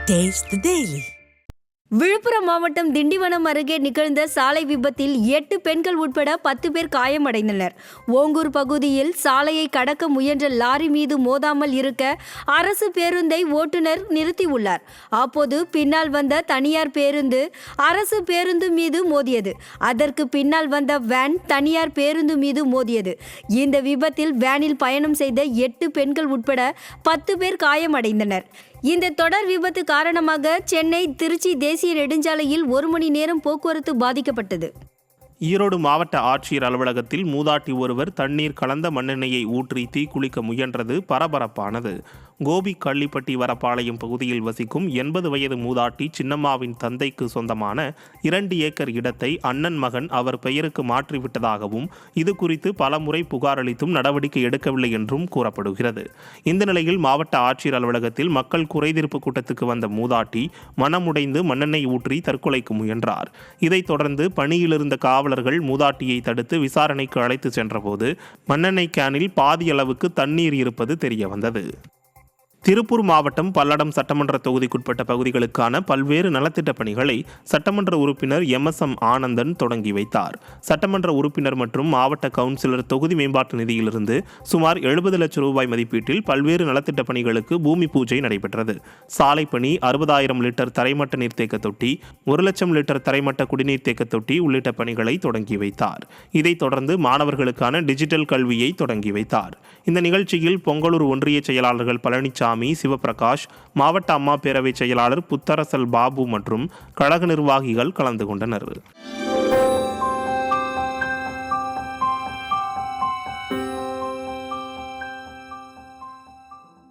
Taste the Daily. Villupuram மாவட்டம் திண்டிவனம் அருகே நிகழ்ந்த சாலை விபத்தில் 8 பெண்கள் உட்பட 10 பேர் காயமடைந்தனர். ஓங்கூர் பகுதியில் சாலையை கடக்க முயன்ற லாரி மீது மோதாமல் இருக்க அரசு பேருந்தை ஓட்டுநர் நிறுத்தியுள்ளார். அப்போது பின்னால் வந்த தனியார் பேருந்து அரசு பேருந்து மீது மோதியது. அதற்கு பின்னால் வந்த வேன் தனியார் பேருந்து மீது மோதியது. இந்த விபத்தில் வேனில் பயணம் செய்த 8 பெண்கள் உட்பட 10 பேர் காயமடைந்தனர். இந்த தொடர் விபத்து காரணமாக சென்னை திருச்சி தேசிய நெடுஞ்சாலையில் 1 மணி நேரம் போக்குவரத்து பாதிக்கப்பட்டது. ஈரோடு மாவட்ட ஆட்சியர் அலுவலகத்தில் மூதாட்டி ஒருவர் தண்ணீர் கலந்த மண்ணெண்ணெயை ஊற்றி தீக்குளிக்க முயன்றது பரபரப்பானது. கோபி கள்ளிப்பட்டி வரப்பாளையம் பகுதியில் வசிக்கும் 80 வயது மூதாட்டி சின்னம்மாவின் தந்தைக்கு சொந்தமான 2 ஏக்கர் இடத்தை அண்ணன் மகன் அவர் பெயருக்கு மாற்றிவிட்டதாகவும் இது குறித்து பலமுறை புகார் அளித்தும் நடவடிக்கை எடுக்கவில்லை என்றும் கூறப்படுகிறது. இந்த நிலையில் மாவட்ட ஆட்சியர் அலுவலகத்தில் மக்கள் குறைதீர்ப்பு கூட்டத்துக்கு வந்த மூதாட்டி மனமுடைந்து மண்ணெண்ணெய் ஊற்றி தற்கொலைக்கு முயன்றார். இதைத் தொடர்ந்து பணியிலிருந்த காவலர்கள் மூதாட்டியை தடுத்து விசாரணைக்கு அழைத்து சென்றபோது மண்ணெண்ணெய் கேனில் பாதி அளவுக்கு தண்ணீர் இருப்பது தெரியவந்தது. திருப்பூர் மாவட்டம் பல்லடம் சட்டமன்ற தொகுதிக்குட்பட்ட பகுதிகளுக்கான பல்வேறு நலத்திட்டப் பணிகளை சட்டமன்ற உறுப்பினர் MSM ஆனந்தன் தொடங்கி வைத்தார். சட்டமன்ற உறுப்பினர் மற்றும் மாவட்ட கவுன்சிலர் தொகுதி மேம்பாட்டு நிதியிலிருந்து சுமார் 70 லட்சம் ரூபாய் மதிப்பீட்டில் பல்வேறு நலத்திட்டப் பணிகளுக்கு பூமி பூஜை நடைபெற்றது. சாலை பணி, 60,000 லிட்டர் தரைமட்ட நீர்த்தேக்க தொட்டி, 1 லட்சம் லிட்டர் தரைமட்ட குடிநீர் தேக்க தொட்டி உள்ளிட்ட பணிகளை தொடங்கி வைத்தார். இதைத் தொடர்ந்து மாணவர்களுக்கான டிஜிட்டல் கல்வியை தொடங்கி வைத்தார். இந்த நிகழ்ச்சியில் பொங்கலூர் ஒன்றிய செயலாளர்கள் பழனிசாமி, சிவபிரகாஷ், மாவட்ட அம்மா பேரவை செயலாளர் புத்தரசல் பாபு மற்றும் கழக நிர்வாகிகள் கலந்து கொண்டனர்.